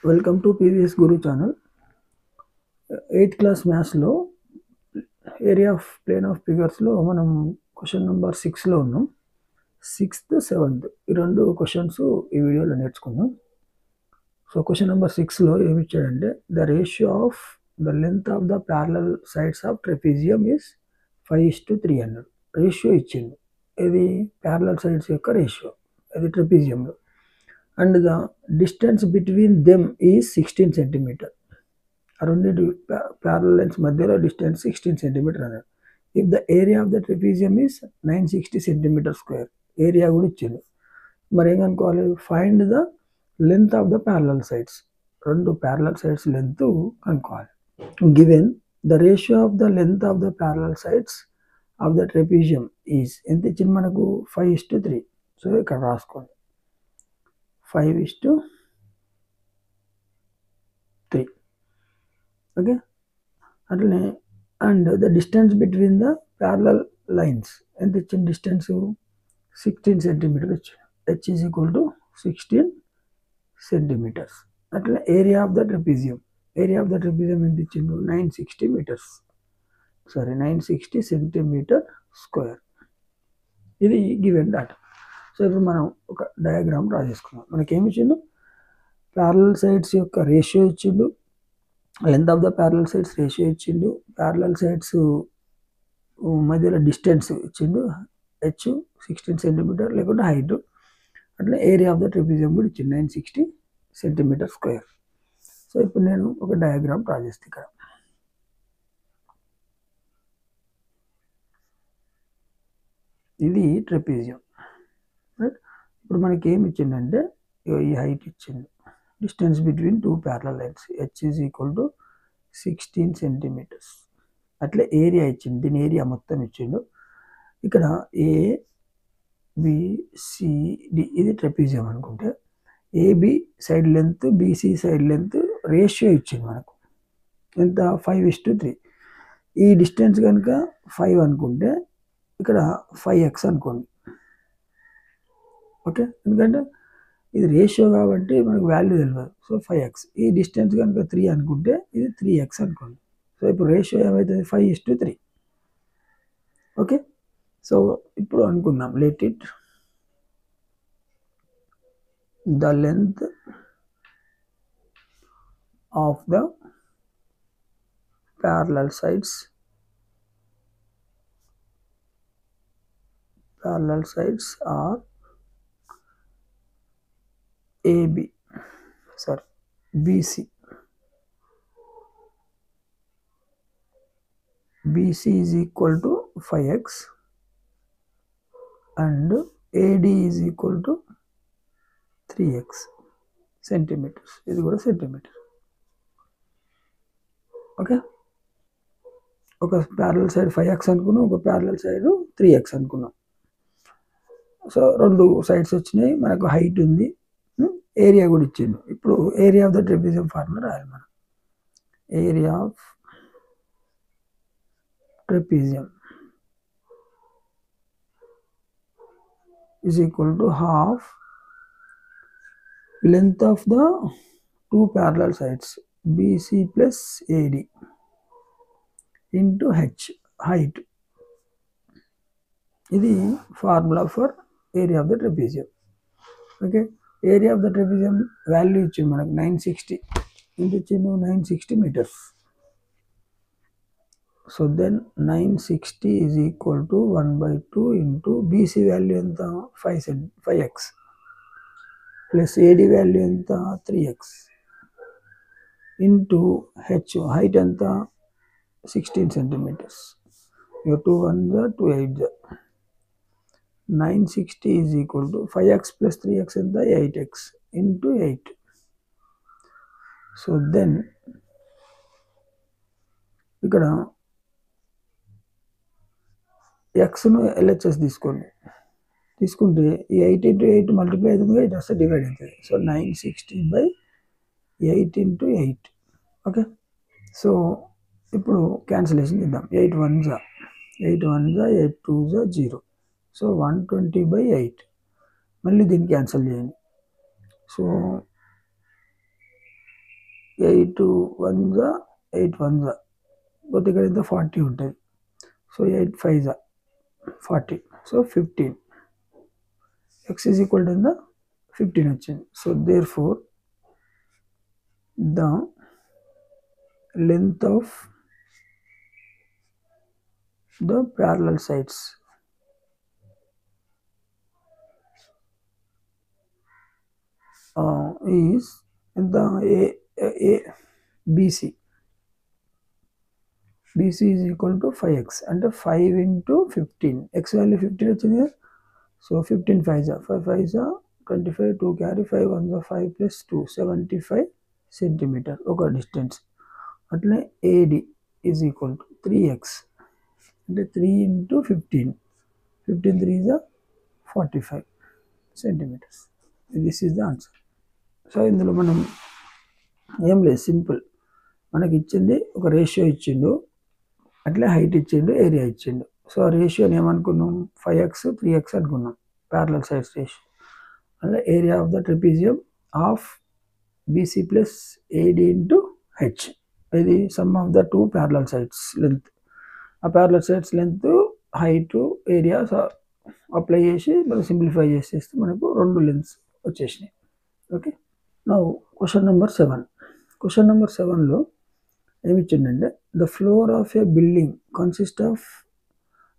Welcome to PVS Guru channel. 8th class మ్యాథ్స్లో area of plane of ఫిగర్స్లో మనం question number 6లో ఉన్నాం. 6th 7th ఈ రెండు క్వశ్చన్స్ ఈ వీడియోలో నేర్చుకుందాం. సో క్వశ్చన్ నెంబర్ 6లో ఏమి ఇచ్చాడంటే the ratio of the length of the parallel sides of trapezium is 5:3 అన్నాడు. రేషియో ఇచ్చింది, ఇది ప్యారలల్ సైడ్స్ యొక్క రేషియో, అది ట్రెపీజియంలో. And the distance between them is 16 centimeter. ఆ రెండింటి ప్యారలల్ లైన్స్ మధ్యలో డిస్టెన్స్ 16 సెంటీమీటర్ అన్నాడు. If the area of the trapezium is 960 centimetre square, area కూడా ఇచ్చింది. మరి ఏం కనుక్కోవాలి? Find the length of the parallel sides, రెండు ప్యారలల్ సైడ్స్ లెంత్ కనుక్కోవాలి. Given the ratio of the length of the parallel sides of the trapezium is ఎంత ఇచ్చింది మనకు? 5:3. సో ఇక్కడ రాసుకోండి 5:3. ఓకే, అట్లనే and the distance between the parallel lines ఎంత ఇచ్చిన డిస్టెన్స్? 16 సెంటీమీటర్ ఇచ్చింది. H is equal to 16 centimetres. అట్లా area of the trapezium, area of the trapezium ఎంత ఇచ్చిండు? 960 మీటర్స్, సారీ 960 సెంటీమీటర్ స్క్వేర్. ఇది గివెన్ డాటా. సో ఇప్పుడు మనం ఒక డయాగ్రామ్ డ్రా చేసుకున్నాం. మనకేమి ఇచ్చిండు? ప్యారలల్ సైడ్స్ యొక్క రేషియో ఇచ్చిండు, length of the parallel sides ratio ఇచ్చిండు, ప్యారలల్ సైడ్స్ మధ్యలో డిస్టెన్స్ ఇచ్చిండు, హెచ్ 16 సెంటీమీటర్ లేకుంటే హైట్. అట్లా ఏరియా ఆఫ్ ద ట్రెపీజియం కూడా ఇచ్చిండు 960 సెంటీమీటర్ స్క్వేర్. సో ఇప్పుడు నేను ఒక డయాగ్రామ్ డ్రా చేస్తాను. ఇక్కడ ఇది ట్రెపీజియం. రైట్, ఇప్పుడు మనకి ఏమి ఇచ్చిందంటే ఈ హైట్ ఇచ్చింది, distance between two parallel lines H is equal to 16 centimetres. అట్లా ఏరియా ఇచ్చింది, దీని ఏరియా మొత్తం ఇచ్చిండు. ఇక్కడ ఏబిసిడి ఇది ట్రెపీజియం అనుకుంటే AB side length BC side length ratio ఇచ్చింది మనకు ఎంత? 5:3. ఈ డిస్టెన్స్ కనుక 5 అనుకుంటే ఇక్కడ 5x అనుకోండి. ఓకే, ఎందుకంటే ఇది రేషియో కాబట్టి మనకు వాల్యూ తెలియదు. So 5x. ఈ డిస్టెన్స్ కనుక 3 అనుకుంటే ఇది 3x అనుకోండి. సో ఇప్పుడు రేషియో ఏమవుతుంది? 5:3. ఓకే, సో ఇప్పుడు అనుకుందాం, let it the length of the parallel sides are AB, sorry, BC. BC is equal to 5x and AD is equal to 3x centimetres. ఇది కూడా సెంటీమీటర్. ఓకే, ఒక parallel side 5x అనుకున్నాం, ఒక parallel side 3x అనుకున్నాం. So రెండు sides వచ్చినాయి, మనకు height ఉంది, ఏరియా కూడా ఇచ్చిండు. ఇప్పుడు area of the trapezium formula రాయాలి మనం. Area of trapezium is equal to half length of the two parallel sides BC plus AD into H, height. ఇది formula for area of the trapezium. Okay, area of the trapezium value ఇచ్చింది మనకు 960. ఎంత ఇచ్చిండు? 960 metres. So then 960 is equal to 1/2 into BC value ఎంత? 5x plus AD value ఎంత? 3x into H, height ఎంత? 16 centimetres. 2 1 2 8 960 is equal to 5x plus 3x ఎంత? 8x into 8. So then ఇక్కడ ఎక్స్ను LHS తీసుకుంటే ఈ 8 into 8 మల్టిప్లై అవుతుంది, 8 వస్తే divide అవుతుంది. So 960/8 into 8. ఓకే, సో ఇప్పుడు క్యాన్సిలేషన్ చేద్దాం. 8 1s 8 2s 0. సో 120/8. మళ్ళీ దీన్ని క్యాన్సిల్ చేయండి. సో 8 1 8 1 పోతే ఇక్కడ ఎంత 40 ఉంటుంది. So 8 5 40. So 15. x is equal to ఎంత 15 వచ్చింది. So therefore the length of the parallel sides is the BC is equal to 5x అంటే 5 into 15. x వాల్యూ 15 వచ్చింది కదా. సో 15 5 5 5 25 2 క్యారీ 5 1 5 ప్లస్ 2 75 సెంటీమీటర్ ఒక డిస్టెన్స్. అట్లనే AD is equal to 3x అంటే 3 into 15 15 3 45 centimetres. This is the answer. So ఇందులో మనం ఏం లేదు, సింపుల్. మనకి ఇచ్చింది ఒక రేషియో ఇచ్చిండు, అట్లే హైట్ ఇచ్చిండు, ఏరియా ఇచ్చిండు. సో ఆ రేషియోని ఏమనుకున్నాం 5x 3x అనుకున్నాం, ప్యారలల్ సైడ్స్ రేషియో. అలా area of the trapezium of BC plus AD into H. ఇది sum of the 2 parallel sides length. ఆ parallel sides length height area apply చేసి మనం సింప్లిఫై చేసేస్తే మనకు 2 లెంత్స్ వచ్చేసినాయి. Okay. Now question number 7. Question number 7లో ఏమి ఇచ్చిండంటే the floor of a building consist of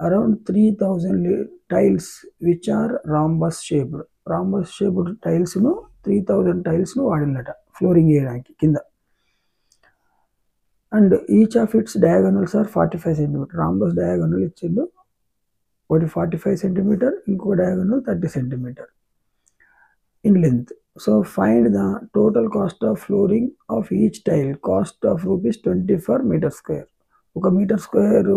around 3000 tiles which are rhombus shaped. Rhombus shaped టైల్స్ను 3000 టైల్స్ను వాడినట ఫ్లోరింగ్ వేయడానికి కింద. And each of its diagonals are 45 centimetre. Rhombus diagonal ఇచ్చిండు, ఒకటి 45 centimetre, ఇంకొక diagonal 30 centimetre in length. So find the total cost of flooring of each tile. Cost of rupees 20 for metre square. ఒక metre square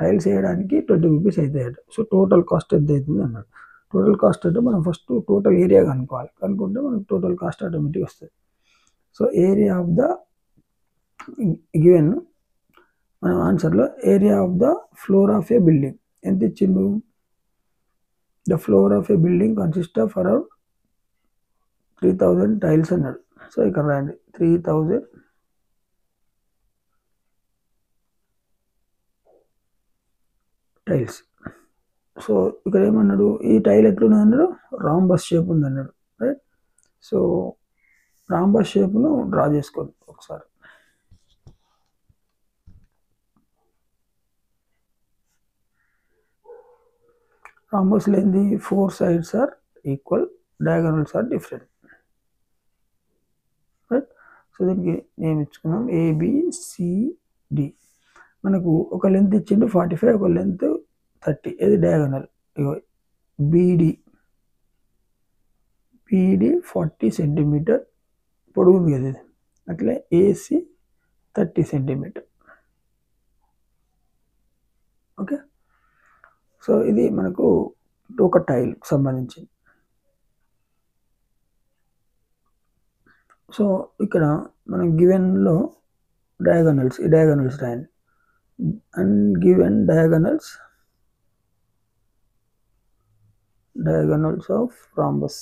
tiles వేయడానికి 20 rupees అవుతాయట. So total cost ఎంత అవుతుంది అన్నాడు. Total cost అంటే మనం ఫస్ట్ టోటల్ ఏరియా కనుక్కోవాలి, కనుక్కుంటే మనకు టోటల్ కాస్ట్ ఆటోమేటిక్ వస్తుంది. So area of the given మన ఆన్సర్లో area of the floor of a building ఎంత ఇచ్చిండు. The floor of a building consist of around 3000 tiles అన్నాడు. సో ఇక్కడ రాయండి 3000 టైల్స్. సో ఇక్కడ ఏమన్నాడు, ఈ టైల్ ఎట్లున్నది అన్నాడు, రాంబస్ షేప్ ఉంది అన్నాడు. రైట్. సో రాంబస్ షేప్ను డ్రా చేసుకోండి ఒకసారి. రాంబస్ లేనిది 4 sides are equal, diagonals are different. Right. So దీనికి నేమ్ ఇచ్చుకున్నాం ABCD. మనకు ఒక లెంత్ ఇచ్చిండు 45, ఒక లెంత్ 30. ఏది డయాగనల్, ఇగో BD 40 సెంటీమీటర్ పొడుగు ఉంది కదా ఇది. అట్లే AC 30 సెంటీమీటర్. ఓకే. సో ఇది మనకు ఒక టైల్ సంబంధించింది. సో ఇక్కడ మనం గివెన్లో డయాగనల్స్, ఈ డయాగనల్స్ రాయండి. And given diagonals of rhombus.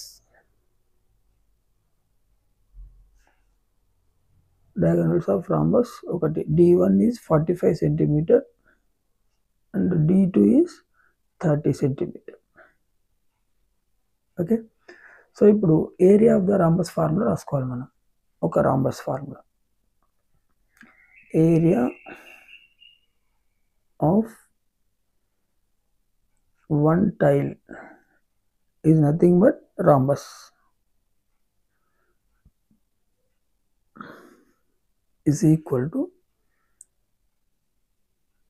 Diagonals of rhombus ఒకటి D1 is 45 centimetre and D2 is 30 centimetre. Okay. So ఇప్పుడు area of the rhombus formula రాసుకోవాలి మనం. ఒక rhombus formula, area of one tile is nothing but rhombus is equal to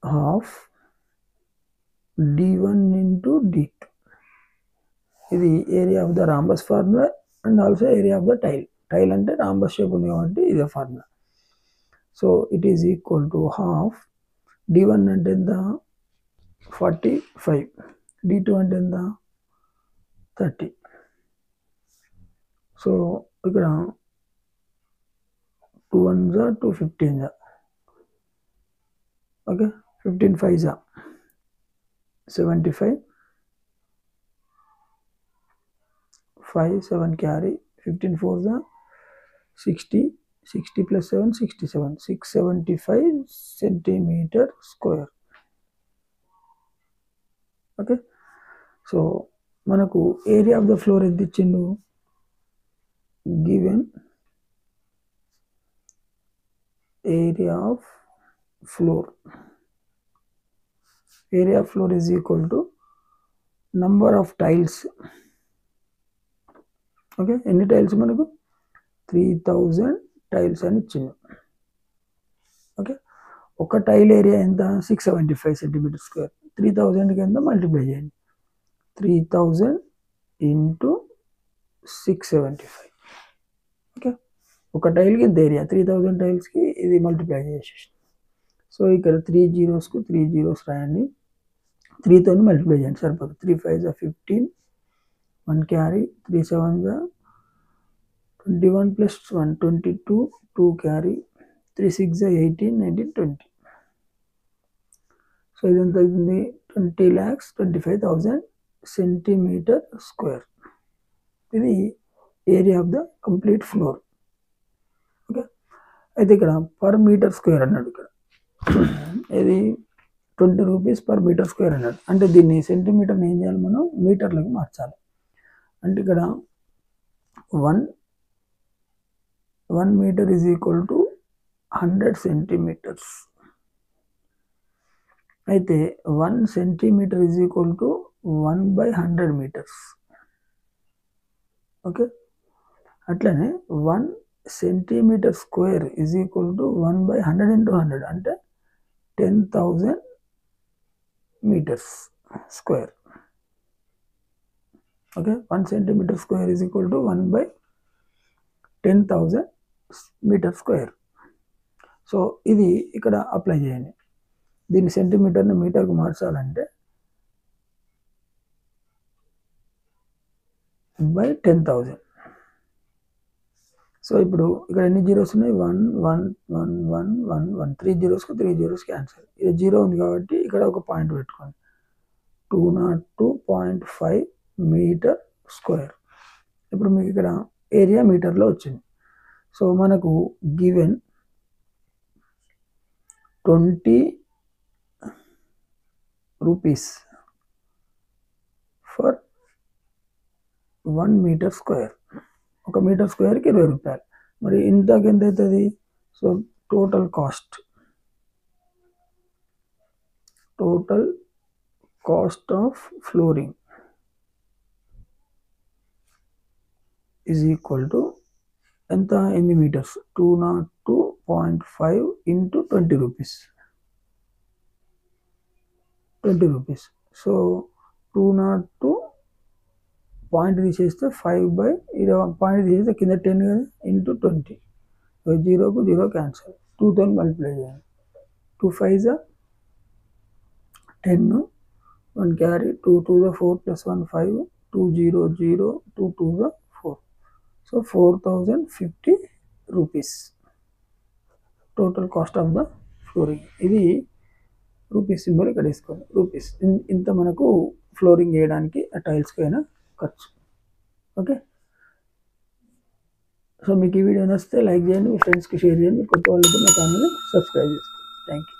half D1 into D2. ఇది area of the rhombus formula and also area of the tile. Tile అంటే rhombus shape ఉంది కాబట్టి ఇదే formula. So it is equal to half D1 అంటే ఎంత 45, D2 అంటే ఎంత 30. So ఇక్కడ 2 1s 2 15s. Okay. 15 5s 75, 5 7 carry 15 4s 60 60 plus 7, 67, 675 centimeter square. Okay, so మనకు ఏరియా ఆఫ్ ద ఫ్లోర్ ఎంత ఇచ్చిండు, given area of floor is equal to number of tiles. Okay, ఎన్ని tiles మనకు 3000 టైల్స్ అని ఇచ్చింది. ఓకే, ఒక టైల్ ఏరియా ఎంత 675 centimetre square. 3000కి ఎంత మల్టిప్లై చేయండి, 3000 ఇంటూ 675. ఓకే, ఒక టైల్కి ఇంత ఏరియా, 3000 టైల్స్కి ఇది మల్టిప్లై చేసేసి. సో ఇక్కడ 3 జీరోస్కు 3 జీరోస్ రాయండి, 3తో మల్టిప్లై చేయండి సరిపోతుంది. 3 5 15, 1 క్యారీ, 3 7 21 plus 1 22, 2 carry, 3 6 18, 19, 20. సో ఇదంతా అవుతుంది 20,25,000 సెంటీమీటర్ స్క్వేర్. ఇది area of the complete floor. Okay, అయితే ఇక్కడ పర్ మీటర్ స్క్వేర్ అన్నాడు. ఇక్కడ ఇది 20 రూపీస్ పర్ మీటర్ స్క్వేర్ అన్నాడు. అంటే దీన్ని సెంటీమీటర్ని ఏం చేయాలి, మనం మీటర్లకు మార్చాలి. అంటే ఇక్కడ 1 meter is equal to 100 centimeters. అయితే 1 centimeter is equal to 1/100 meters. Okay, అట్లనే 1 centimeter square is equal to 1/100 into 100 అంటే 10,000 meters square. Okay, 1 centimeter square is equal to 1/10,000 metre square. So ఇది ఇక్కడ అప్లై చేయండి. దీన్ని సెంటీమీటర్ని మీటర్కు మార్చాలంటే బై 10,000. సో ఇప్పుడు ఇక్కడ ఎన్ని జీరోస్ ఉన్నాయి, 1 1 1 1 1 1, 3 జీరోస్కు 3 జీరోస్ క్యాన్సల్. ఇది జీరో ఉంది కాబట్టి ఇక్కడ ఒక పాయింట్ పెట్టుకోండి, 202.5 మీటర్ స్క్వేర్. ఇప్పుడు మీకు ఇక్కడ ఏరియా మీటర్లో వచ్చింది. సో మనకు given 20 rupees for 1 metre square. ఒక మీటర్ స్క్వేర్కి 20 రూపాయలు. మరి ఇంతకు ఎంత అవుతుంది, so total cost of flooring is equal to ఎంత, ఎన్ని metres, 202.5 into 20 rupees. So 202 point తీసేస్తే 5/20, పాయింట్ తీసేస్తే కింద 10 కదా, ఇంటూ 20. జీరోకు జీరో క్యాన్సల్, 2తో మల్టిప్లై చేయండి. 2 5 10, 1 carry, 2 2 4 plus 1 5, 2 0 0, 2 2 4. So 4,050 rupees total cost of the flooring. ఇది రూపీస్ సింబల్ ఇక్కడ వేసుకోండి, రూపీస్. ఇంత మనకు ఫ్లోరింగ్ వేయడానికి ఆ టైల్స్కి అయినా ఖర్చు. ఓకే, సో మీకు ఈ వీడియో నచ్చితే లైక్ చేయండి, మీ ఫ్రెండ్స్కి షేర్ చేయండి, కొత్త వాళ్ళకి మా ఛానల్ని సబ్స్క్రైబ్ చేసుకోండి. Thank you.